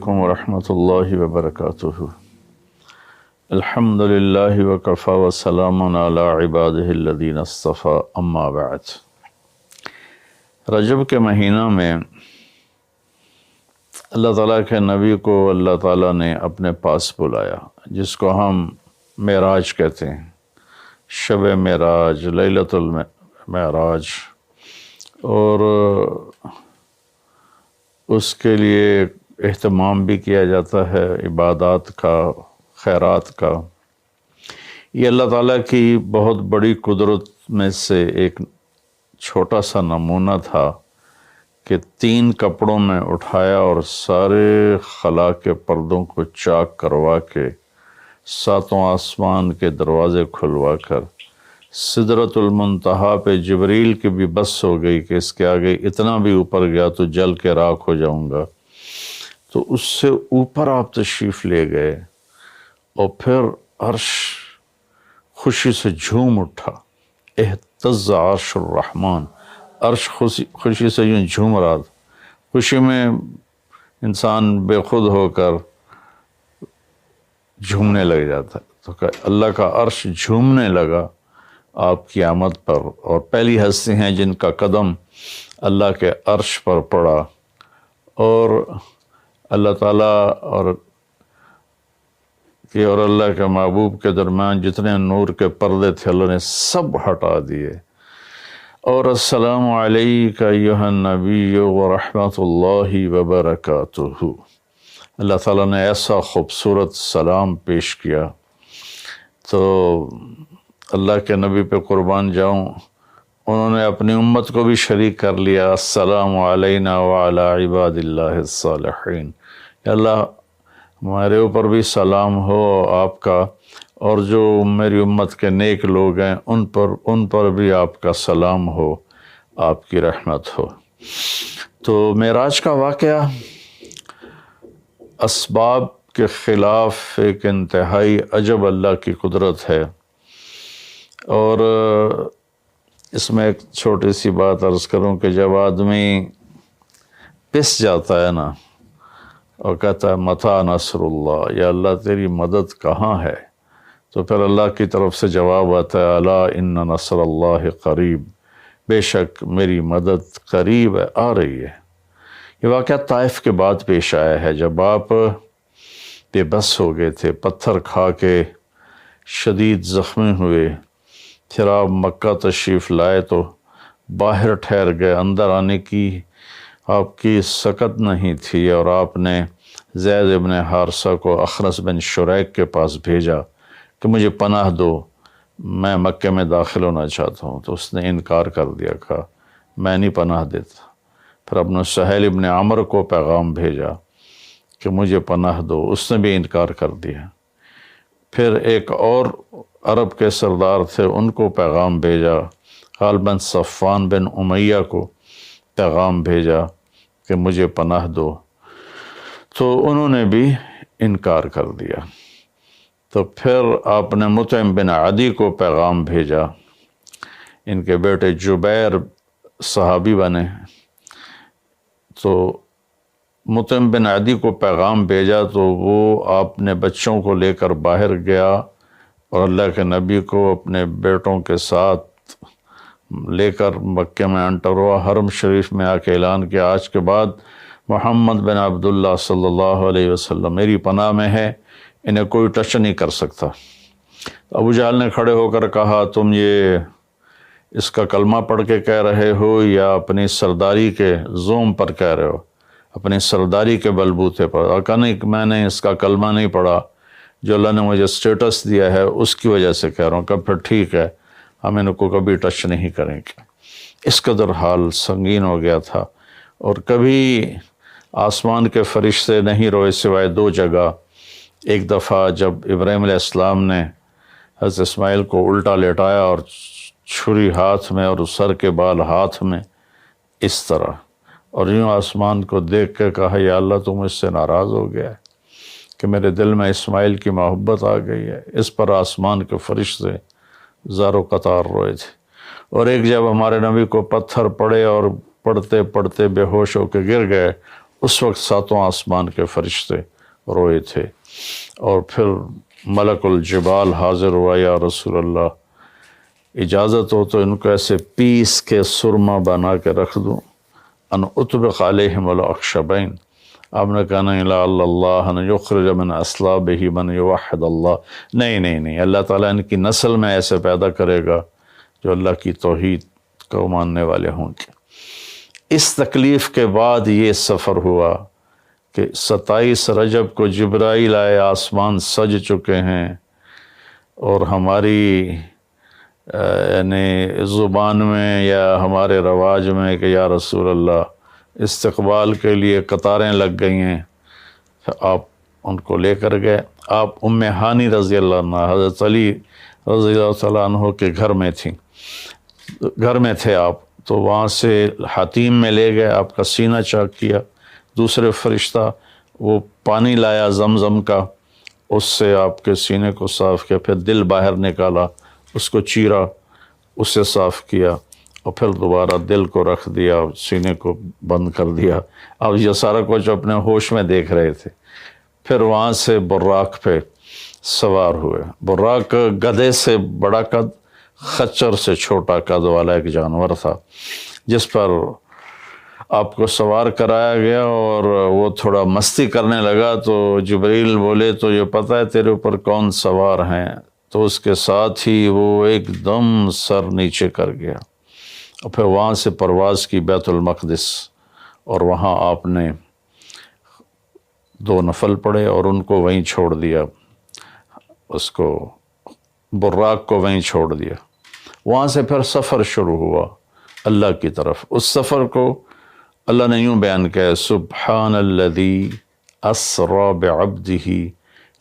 علیکم ورحمۃ اللہ وبرکاتہ۔ الحمد للہ وکفی وسلام علی عبادہ الذین اصطفیٰ، اما بعد۔ رجب کے مہینہ میں اللہ تعالیٰ کے نبی کو اللہ تعالیٰ نے اپنے پاس بلایا، جس کو ہم معراج کہتے ہیں، شب معراج، لیلۃ المعراج، اور اس کے لیے اہتمام بھی کیا جاتا ہے عبادات کا، خیرات کا۔ یہ اللہ تعالیٰ کی بہت بڑی قدرت میں سے ایک چھوٹا سا نمونہ تھا کہ 3 کپڑوں میں اٹھایا اور سارے خلا کے پردوں کو چاک کروا کے 7 آسمان کے دروازے کھلوا کر سدرۃ المنتہا پہ جبریل کی بھی بس ہو گئی کہ اس کے آگے اتنا بھی اوپر گیا تو جل کے راکھ ہو جاؤں گا، تو اس سے اوپر آپ تشریف لے گئے، اور پھر عرش خوشی سے جھوم اٹھا، اہتز عرش الرحمن، عرش خوشی سے یوں جھوم رہا تھا۔ خوشی میں انسان بے خود ہو کر جھومنے لگ جاتا ہے، تو کہ اللہ کا عرش جھومنے لگا آپ کی آمد پر، اور پہلی ہستی ہیں جن کا قدم اللہ کے عرش پر پڑا، اور اللہ تعالیٰ اور اللہ کے محبوب کے درمیان جتنے نور کے پردے تھے اللہ نے سب ہٹا دیے، اور السلام علیک ایھا النبی ورحمۃ اللہ وبرکاتہ۔ اللہ تعالیٰ نے ایسا خوبصورت سلام پیش کیا، تو اللہ کے نبی پہ قربان جاؤں، انہوں نے اپنی امت کو بھی شریک کر لیا، السلام علینا وعلی عباد اللہ الصالحین، یا اللہ ہمارے اوپر بھی سلام ہو آپ کا، اور جو میری امت کے نیک لوگ ہیں ان پر بھی آپ کا سلام ہو، آپ کی رحمت ہو۔ تو معراج کا واقعہ اسباب کے خلاف ایک انتہائی عجب اللہ کی قدرت ہے، اور اس میں ایک چھوٹی سی بات عرض کروں کہ جب آدمی پس جاتا ہے نا اور کہتا ہے متی نصر اللہ، یا اللہ تیری مدد کہاں ہے، تو پھر اللہ کی طرف سے جواب آتا ہے الا ان نصر اللہ قریب، بے شک میری مدد قریب ہے، آ رہی ہے۔ یہ واقعہ طائف کے بعد پیش آیا ہے، جب آپ بے بس ہو گئے تھے، پتھر کھا کے شدید زخمی ہوئے، پھر آپ مکہ تشریف لائے تو باہر ٹھہر گئے، اندر آنے کی آپ کی سکت نہیں تھی، اور آپ نے زید ابن حارثہ کو اخنس بن شریک کے پاس بھیجا کہ مجھے پناہ دو، میں مکے میں داخل ہونا چاہتا ہوں، تو اس نے انکار کر دیا، کہا میں نہیں پناہ دیتا۔ پھر اپنے سہیل ابن عمر کو پیغام بھیجا کہ مجھے پناہ دو، اس نے بھی انکار کر دیا۔ پھر ایک اور عرب کے سردار تھے، ان کو پیغام بھیجا، غالباً صفوان بن امیہ کو پیغام بھیجا کہ مجھے پناہ دو، تو انہوں نے بھی انکار کر دیا۔ تو پھر آپ نے مطعم بن عدی کو پیغام بھیجا، ان کے بیٹے جبیر صحابی بنے، تو مطعم بن عدی کو پیغام بھیجا تو وہ آپ نے بچوں کو لے کر باہر گیا، اور اللہ کے نبی کو اپنے بیٹوں کے ساتھ لے کر مکے میں انٹر ہوا، حرم شریف میں آ کے اعلان کیا آج کے بعد محمد بن عبداللہ صلی اللہ علیہ وسلم میری پناہ میں ہے، انہیں کوئی ٹچ نہیں کر سکتا۔ ابو جہل نے کھڑے ہو کر کہا تم یہ اس کا کلمہ پڑھ کے کہہ رہے ہو یا اپنی سرداری کے زوم پر کہہ رہے ہو، اپنی سرداری کے بلبوتے پر؟ اور کہا نہیں، میں نے اس کا کلمہ نہیں پڑھا، جو اللہ نے مجھے سٹیٹس دیا ہے اس کی وجہ سے کہہ رہا ہوں۔ کہ پھر ٹھیک ہے، ہم ان کو کبھی ٹچ نہیں کریں گے۔ اس قدر حال سنگین ہو گیا تھا، اور کبھی آسمان کے فرشتے نہیں روئے سوائے 2 جگہ۔ ایک دفعہ جب ابراہیم علیہ السلام نے حضرت اسماعیل کو الٹا لیٹایا اور چھری ہاتھ میں اور سر کے بال ہاتھ میں اس طرح، اور یوں آسمان کو دیکھ کے کہا یا اللہ تو مجھ سے ناراض ہو گیا ہے کہ میرے دل میں اسماعیل کی محبت آ گئی ہے۔ اس پر آسمان کے فرشتے زار و قطار روئے تھے۔ اور ایک جب ہمارے نبی کو پتھر پڑے اور پڑھتے پڑھتے بے ہوش ہو کے گر گئے، اس وقت ساتوں آسمان کے فرشتے روئے تھے، اور پھر ملک الجبال حاضر ہوا، یا رسول اللہ اجازت ہو تو ان کو ایسے پیس کے سرما بنا کے رکھ دوں، ان اطبق علیہم الاخشبین۔ آپ نے کہا نہیں، لا اللہ ان یخرج من اصلابہ من یوحد اللہ، نہیں، اللہ تعالیٰ ان کی نسل میں ایسے پیدا کرے گا جو اللہ کی توحید کو ماننے والے ہوں گے۔ اس تکلیف کے بعد یہ سفر ہوا کہ 27 رجب کو جبرائیل آئے، آسمان سج چکے ہیں، اور ہماری یعنی زبان میں یا ہمارے رواج میں کہ یا رسول اللہ استقبال کے لیے قطاریں لگ گئی ہیں، آپ ان کو لے کر گئے۔ آپ ام ہانی رضی اللہ عنہ، حضرت علی رضی اللہ تعالیٰ عنہ کے گھر میں تھے آپ، تو وہاں سے حتیم میں لے گئے، آپ کا سینہ چاک کیا، دوسرے فرشتہ وہ پانی لایا زمزم کا، اس سے آپ کے سینے کو صاف کیا، پھر دل باہر نکالا، اس کو چیرا، اسے صاف کیا، اور پھر دوبارہ دل کو رکھ دیا، سینے کو بند کر دیا۔ اب یہ سارا کچھ اپنے ہوش میں دیکھ رہے تھے۔ پھر وہاں سے براق پہ سوار ہوئے۔ براق گدھے سے بڑا قد، خچر سے چھوٹا قد والا ایک جانور تھا، جس پر آپ کو سوار کرایا گیا، اور وہ تھوڑا مستی کرنے لگا تو جبریل بولے تو یہ پتہ ہے تیرے اوپر کون سوار ہیں؟ تو اس کے ساتھ ہی وہ ایک دم سر نیچے کر گیا، اور پھر وہاں سے پرواز کی بیت المقدس، اور وہاں آپ نے 2 نفل پڑھے اور ان کو وہیں چھوڑ دیا، اس کو براق کو وہیں چھوڑ دیا۔ وہاں سے پھر سفر شروع ہوا اللہ کی طرف۔ اس سفر کو اللہ نے یوں بیان کیا، سبحان الذی اسری بعبدہ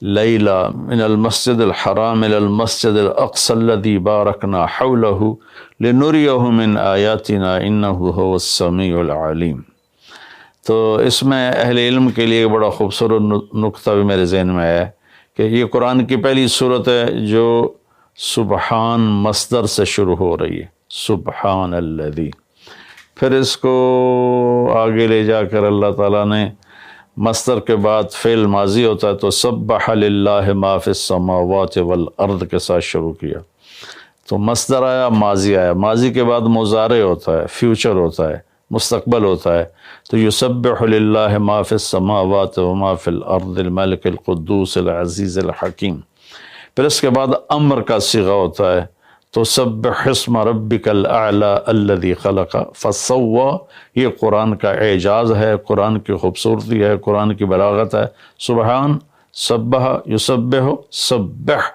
لیلا من المسجد الحرام الى المسجد الاقصى الذي باركنا حوله لنريه من آیاتنا انه هو السمیع العلیم۔ تو اس میں اہل علم کے لیے بڑا خوبصورت نقطہ بھی میرے ذہن میں ہے کہ یہ قرآن کی پہلی صورت ہے جو سبحان مصدر سے شروع ہو رہی ہے، سبحان الذی۔ پھر اس کو آگے لے جا کر اللہ تعالیٰ نے مصدر کے بعد فعل ماضی ہوتا ہے تو سبح للہ ما فی السماوات والارض کے ساتھ شروع کیا، تو مصدر آیا، ماضی آیا، ماضی کے بعد مضارع ہوتا ہے، فیوچر ہوتا ہے، مستقبل ہوتا ہے، تو یسبح للہ ما فی السماوات وما فی الارض الملک القدوس العزیز الحکیم۔ پھر اس کے بعد امر کا صیغہ ہوتا ہے، تو سبح اسم ربک الاعلی الذی خلق فسوی۔ یہ قرآن کا اعجاز ہے، قرآن کی خوبصورتی ہے، قرآن کی بلاغت ہے۔ سبحان، سبح، یسبح، سبح۔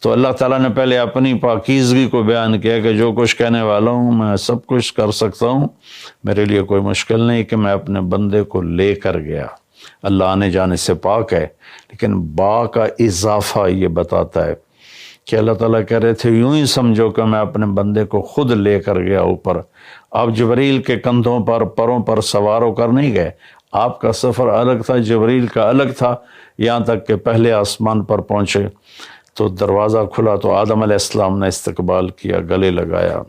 تو اللہ تعالیٰ نے پہلے اپنی پاکیزگی کو بیان کیا کہ جو کچھ کہنے والا ہوں میں سب کچھ کر سکتا ہوں، میرے لیے کوئی مشکل نہیں کہ میں اپنے بندے کو لے کر گیا۔ اللہ آنے جانے سے پاک ہے، لیکن با کا اضافہ یہ بتاتا ہے کہ اللہ تعالیٰ کہہ رہے تھے یوں ہی سمجھو کہ میں اپنے بندے کو خود لے کر گیا اوپر۔ آپ جبریل کے کندھوں پر، پروں پر سوار ہو کر نہیں گئے، آپ کا سفر الگ تھا، جبریل کا الگ تھا، یہاں تک کہ پہلے آسمان پر پہنچے تو دروازہ کھلا تو آدم علیہ السلام نے استقبال کیا، گلے لگایا۔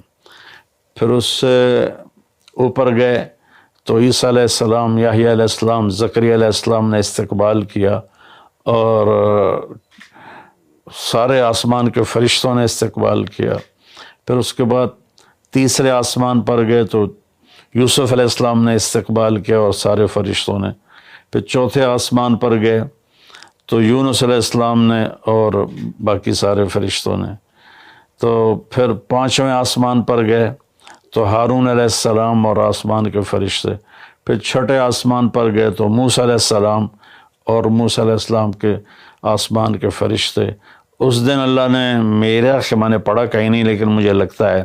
پھر اس سے اوپر گئے تو عیسیٰ علیہ السلام، یحییٰ علیہ السلام، زکریا علیہ السلام نے استقبال کیا، اور سارے آسمان کے فرشتوں نے استقبال کیا۔ پھر اس کے بعد تیسرے آسمان پر گئے تو یوسف علیہ السلام نے استقبال کیا اور سارے فرشتوں نے۔ پھر چوتھے آسمان پر گئے تو یونس علیہ السلام نے اور باقی سارے فرشتوں نے۔ تو پھر پانچویں آسمان پر گئے تو ہارون علیہ السلام اور آسمان کے فرشتے۔ پھر چھٹے آسمان پر گئے تو موسیٰ علیہ السلام اور موسیٰ علیہ السلام کے آسمان کے فرشتے۔ اس دن اللہ نے، میرا میں نے پڑھا کہیں نہیں لیکن مجھے لگتا ہے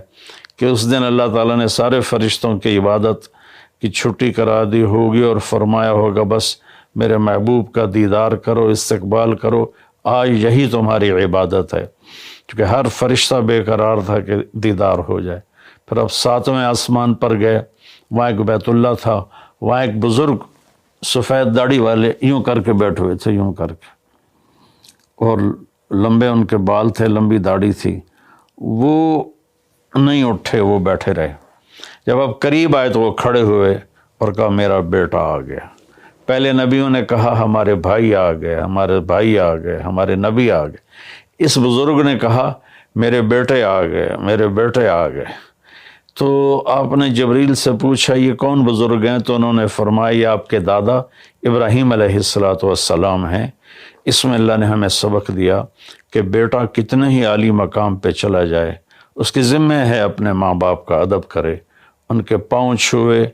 کہ اس دن اللہ تعالیٰ نے سارے فرشتوں کی عبادت کی چھٹی کرا دی ہوگی اور فرمایا ہوگا بس میرے محبوب کا دیدار کرو، استقبال کرو، آج یہی تمہاری عبادت ہے، کیونکہ ہر فرشتہ بے قرار تھا کہ دیدار ہو جائے۔ پھر اب ساتویں آسمان پر گئے، وہاں ایک بیت اللہ تھا، وہاں ایک بزرگ سفید داڑھی والے یوں کر کے بیٹھے ہوئے تھے، یوں کر کے، اور لمبے ان کے بال تھے، لمبی داڑھی تھی، وہ نہیں اٹھے، وہ بیٹھے رہے۔ جب اب قریب آئے تو وہ کھڑے ہوئے اور کہا میرا بیٹا آ گیا۔ پہلے نبیوں نے کہا ہمارے بھائی آ گئے، ہمارے بھائی آ گئے، ہمارے نبی آ گئے۔ اس بزرگ نے کہا میرے بیٹے آ گئے، میرے بیٹے آ گئے۔ تو آپ نے جبریل سے پوچھا یہ کون بزرگ ہیں؟ تو انہوں نے فرمایا یہ آپ کے دادا ابراہیم علیہ السلام ہیں۔ اس میں اللہ نے ہمیں سبق دیا کہ بیٹا کتنے ہی عالی مقام پہ چلا جائے، اس کے ذمہ ہے اپنے ماں باپ کا ادب کرے، ان کے پاؤں چھوئے،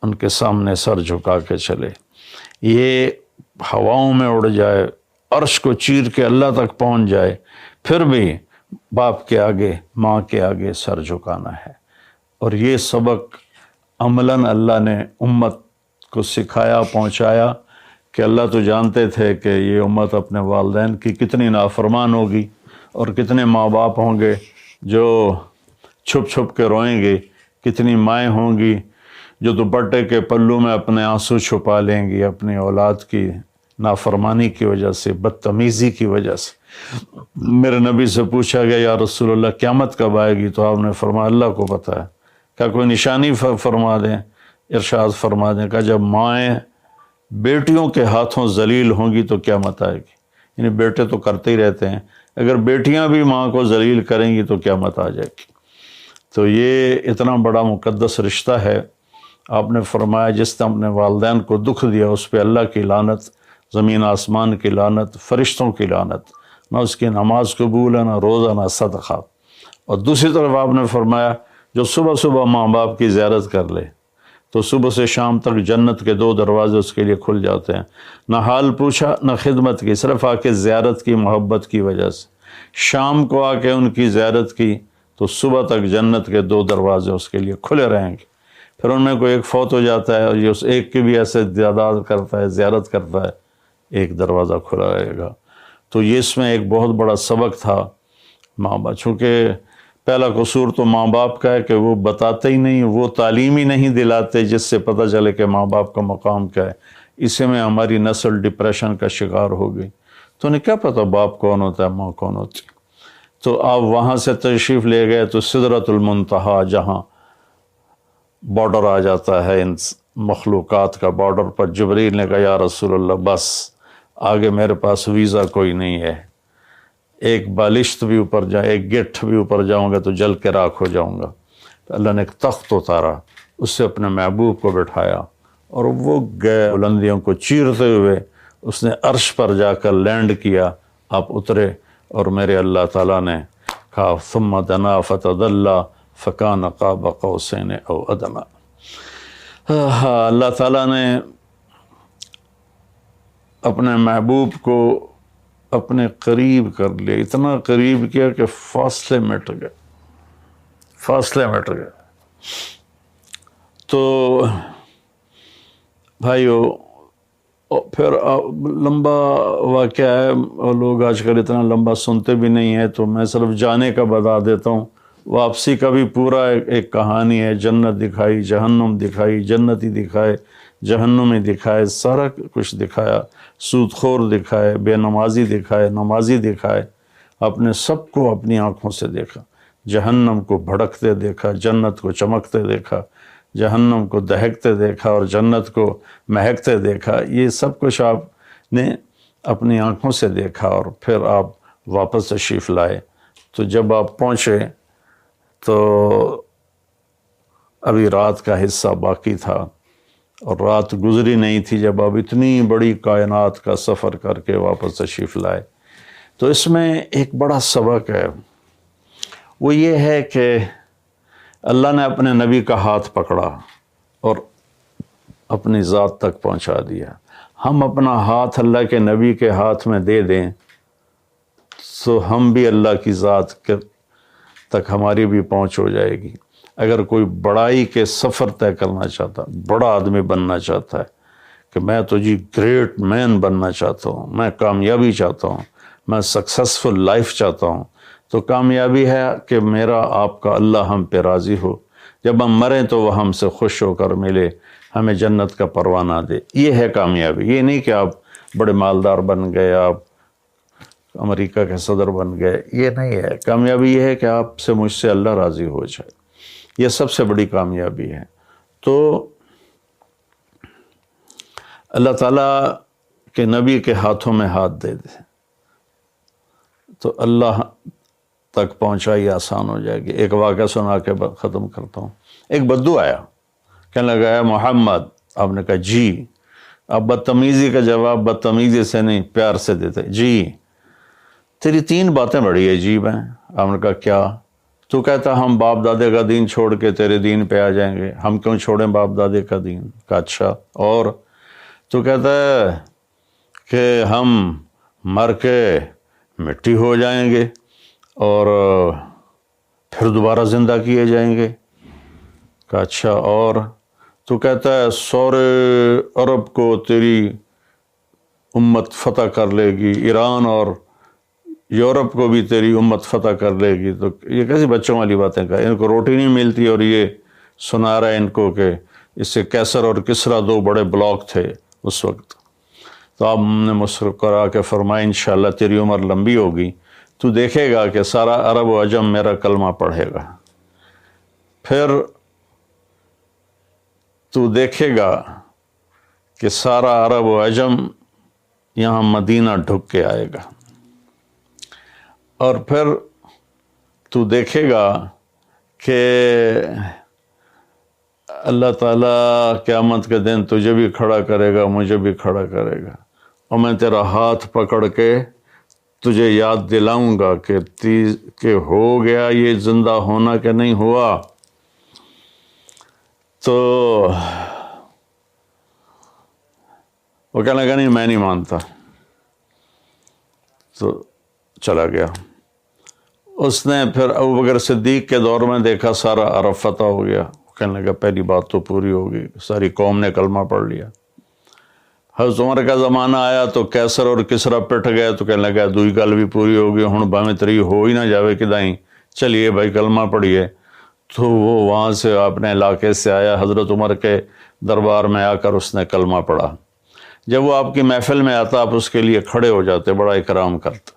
ان کے سامنے سر جھکا کے چلے۔ یہ ہواؤں میں اڑ جائے، عرش کو چیر کے اللہ تک پہنچ جائے، پھر بھی باپ کے آگے، ماں کے آگے سر جھکانا ہے۔ اور یہ سبق عملاً اللہ نے امت کو سکھایا، پہنچایا کہ اللہ تو جانتے تھے کہ یہ امت اپنے والدین کی کتنی نافرمان ہوگی، اور کتنے ماں باپ ہوں گے جو چھپ چھپ کے روئیں گے، کتنی مائیں ہوں گی جو دوپٹے کے پلو میں اپنے آنسو چھپا لیں گی اپنی اولاد کی نافرمانی کی وجہ سے، بدتمیزی کی وجہ سے۔ میرے نبی سے پوچھا گیا یا رسول اللہ قیامت کب آئے گی؟ تو آپ نے فرمایا اللہ کو پتہ ہے۔ کیا کوئی نشانی فرما دیں؟ ارشاد فرما دیں کہ جب مائیں بیٹیوں کے ہاتھوں ذلیل ہوں گی تو قیامت آئے گی۔ یعنی بیٹے تو کرتے ہی رہتے ہیں، اگر بیٹیاں بھی ماں کو ذلیل کریں گی تو قیامت آ جائے گی۔ تو یہ اتنا بڑا مقدس رشتہ ہے۔ آپ نے فرمایا جس نے اپنے والدین کو دکھ دیا اس پہ اللہ کی لعنت، زمین آسمان کی لعنت، فرشتوں کی لعنت، نہ اس کی نماز قبول ہے، نہ روزہ، نہ صدقہ۔ اور دوسری طرف آپ نے فرمایا جو صبح صبح ماں باپ کی زیارت کر لے تو صبح سے شام تک جنت کے 2 دروازے اس کے لیے کھل جاتے ہیں۔ نہ حال پوچھا نہ خدمت کی، صرف آ کے زیارت کی محبت کی وجہ سے۔ شام کو آ کے ان کی زیارت کی تو صبح تک جنت کے 2 دروازے اس کے لیے کھلے رہیں گے۔ پھر ان میں کوئی ایک فوت ہو جاتا ہے اور یہ اس ایک کی بھی ایسے تعداد کرتا ہے، زیارت کرتا ہے، ایک دروازہ کھلا رہے گا۔ تو یہ اس میں ایک بہت بڑا سبق تھا ماں باپ، چونکہ پہلا قصور تو ماں باپ کا ہے کہ وہ بتاتے ہی نہیں، وہ تعلیم ہی نہیں دلاتے جس سے پتہ چلے کہ ماں باپ کا مقام کیا ہے۔ اسی میں ہماری نسل ڈپریشن کا شکار ہو گئی۔ تو انہیں کیا پتہ باپ کون ہوتا ہے، ماں کون ہوتی۔ تو آپ وہاں سے تشریف لے گئے تو سدرۃ المنتہا، جہاں بارڈر آ جاتا ہے ان مخلوقات کا، بارڈر پر جبریل نے کہا یا رسول اللہ بس آگے میرے پاس ویزا کوئی نہیں ہے، ایک بالشت بھی اوپر جائے، ایک گٹھ بھی اوپر جاؤں گا تو جل کے راکھ ہو جاؤں گا۔ تو اللہ نے ایک تخت اتارا، اس سے اپنے محبوب کو بٹھایا اور وہ گئے بلندیوں کو چیرتے ہوئے، اس نے عرش پر جا کر لینڈ کیا، آپ اترے اور میرے اللہ تعالیٰ نے کہا ثم دنا فتدلی فکان قاب قوسین او ادنی۔ اللہ تعالیٰ نے اپنے محبوب کو اپنے قریب کر لیا، اتنا قریب کیا کہ فاصلے مٹ گئے، فاصلے مٹ گئے۔ تو بھائیو پھر لمبا واقعہ ہے، اور لوگ آج کل اتنا لمبا سنتے بھی نہیں ہیں، تو میں صرف جانے کا بتا دیتا ہوں۔ واپسی کا بھی پورا ایک کہانی ہے، جنت دکھائی، جہنم دکھائی، جنتی دکھائے، جہنمی دکھائے، سارا کچھ دکھایا، سود خور دکھائے، بے نمازی دکھائے، نمازی دکھائے، اپنے سب کو اپنی آنکھوں سے دیکھا، جہنم کو بھڑکتے دیکھا، جنت کو چمکتے دیکھا، جہنم کو دہکتے دیکھا اور جنت کو مہکتے دیکھا۔ یہ سب کچھ آپ نے اپنی آنکھوں سے دیکھا، اور پھر آپ واپس تشریف لائے۔ تو جب آپ پہنچے تو ابھی رات کا حصہ باقی تھا اور رات گزری نہیں تھی جب آپ اتنی بڑی کائنات کا سفر کر کے واپس تشریف لائے۔ تو اس میں ایک بڑا سبق ہے، وہ یہ ہے کہ اللہ نے اپنے نبی کا ہاتھ پکڑا اور اپنی ذات تک پہنچا دیا۔ ہم اپنا ہاتھ اللہ کے نبی کے ہاتھ میں دے دیں تو ہم بھی اللہ کی ذات تک ہماری بھی پہنچ ہو جائے گی۔ اگر کوئی بڑائی کے سفر طے کرنا چاہتا، بڑا آدمی بننا چاہتا ہے کہ میں تو جی گریٹ مین بننا چاہتا ہوں، میں کامیابی چاہتا ہوں، میں سکسیسفل لائف چاہتا ہوں، تو کامیابی ہے کہ میرا آپ کا اللہ ہم پہ راضی ہو، جب ہم مریں تو وہ ہم سے خوش ہو کر ملے، ہمیں جنت کا پروانہ دے۔ یہ ہے کامیابی۔ یہ نہیں کہ آپ بڑے مالدار بن گئے، آپ امریکہ کے صدر بن گئے، یہ نہیں ہے کامیابی۔ یہ ہے کہ آپ سے، مجھ سے اللہ راضی ہو جائے، یہ سب سے بڑی کامیابی ہے۔ تو اللہ تعالیٰ کے نبی کے ہاتھوں میں ہاتھ دے دے تو اللہ تک پہنچائی آسان ہو جائے گی۔ ایک واقعہ سنا کے ختم کرتا ہوں۔ ایک بدو آیا، کہنے لگا ہے محمد، آپ نے کہا جی۔ اب بدتمیزی کا جواب بدتمیزی سے نہیں، پیار سے دیتے، جی تیری 3 باتیں بڑی عجیب ہیں۔ آپ نے کہا کیا؟ تو کہتا ہم باپ دادے کا دین چھوڑ کے تیرے دین پہ آ جائیں گے، ہم کیوں چھوڑیں باپ دادے کا دین؟ کہا اچھا، اور؟ تو کہتا ہے کہ ہم مر کے مٹی ہو جائیں گے اور پھر دوبارہ زندہ کیے جائیں گے۔ کہا اچھا، اور؟ تو کہتا ہے سورے عرب کو تیری امت فتح کر لے گی، ایران اور یورپ کو بھی تیری امت فتح کر لے گی۔ تو یہ کیسی بچوں والی باتیں کہا، ان کو روٹی نہیں ملتی اور یہ سنا رہا ہے ان کو کہ اس سے کیسر اور کسرا 2 بڑے بلاک تھے اس وقت۔ تو آپ نے مسکرا کے فرمایا انشاءاللہ تیری عمر لمبی ہوگی، تو دیکھے گا کہ سارا عرب و عجم میرا کلمہ پڑھے گا، پھر تو دیکھے گا کہ سارا عرب و عجم یہاں مدینہ ڈھک کے آئے گا، اور پھر تو دیکھے گا کہ اللہ تعالیٰ قیامت کے دن تجھے بھی کھڑا کرے گا، مجھے بھی کھڑا کرے گا، اور میں تیرا ہاتھ پکڑ کے تجھے یاد دلاؤں گا کہ ہو گیا یہ زندہ ہونا کہ نہیں ہوا۔ تو وہ کہنے لگا نہیں میں نہیں مانتا، تو چلا گیا۔ اس نے پھر ابوبکر صدیق کے دور میں دیکھا سارا عرب فتح ہو گیا، کہنے لگا پہلی بات تو پوری ہوگی، ساری قوم نے کلمہ پڑھ لیا۔ حضرت عمر کا زمانہ آیا تو کیسر اور کسرا پٹ گئے، تو کہنے لگا دوئی گل بھی پوری ہوگی، ہن بھاویں تری ہو ہی نہ جاوے کدائیں، چلیے بھائی کلمہ پڑھیے۔ تو وہ وہاں سے اپنے علاقے سے آیا، حضرت عمر کے دربار میں آ کر اس نے کلمہ پڑھا۔ جب وہ آپ کی محفل میں آتا آپ اس کے لیے کھڑے ہو جاتے، بڑا اکرام کرتے۔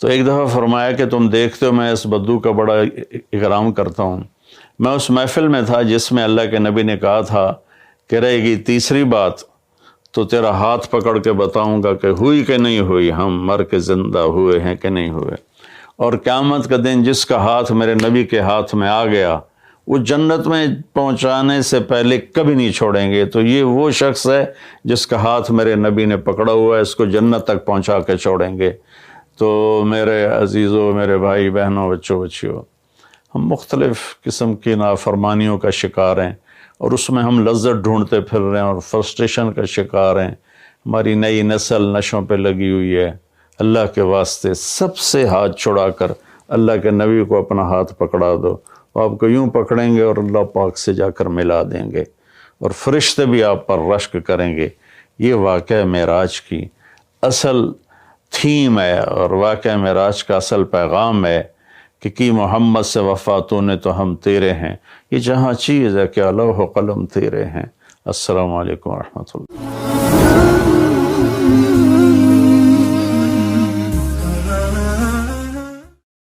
تو ایک دفعہ فرمایا کہ تم دیکھتے ہو میں اس بدو کا بڑا اکرام کرتا ہوں، میں اس محفل میں تھا جس میں اللہ کے نبی نے کہا تھا کہ رہے گی تیسری بات تو تیرا ہاتھ پکڑ کے بتاؤں گا کہ ہوئی کہ نہیں ہوئی، ہم مر کے زندہ ہوئے ہیں کہ نہیں ہوئے۔ اور قیامت کا دن جس کا ہاتھ میرے نبی کے ہاتھ میں آ گیا وہ جنت میں پہنچانے سے پہلے کبھی نہیں چھوڑیں گے۔ تو یہ وہ شخص ہے جس کا ہاتھ میرے نبی نے پکڑا ہوا ہے، اس کو جنت تک پہنچا کے چھوڑیں گے۔ تو میرے عزیزوں، میرے بھائی بہنوں، بچوں بچیوں، ہم مختلف قسم کی نافرمانیوں کا شکار ہیں اور اس میں ہم لذت ڈھونڈتے پھر رہے ہیں اور فرسٹریشن کا شکار ہیں۔ ہماری نئی نسل نشوں پہ لگی ہوئی ہے۔ اللہ کے واسطے سب سے ہاتھ چھڑا کر اللہ کے نبی کو اپنا ہاتھ پکڑا دو، وہ آپ کو یوں پکڑیں گے اور اللہ پاک سے جا کر ملا دیں گے، اور فرشتے بھی آپ پر رشک کریں گے۔ یہ واقعہ معراج کی اصل تھیم ہے اور واقعہ معراج کا اصل پیغام ہے کہ کی محمد سے وفاتوں نے تو ہم تیرے ہیں، یہ جہاں چیز ہے کہ لوح و قلم تیرے ہیں۔ السلام علیکم ورحمۃ اللہ۔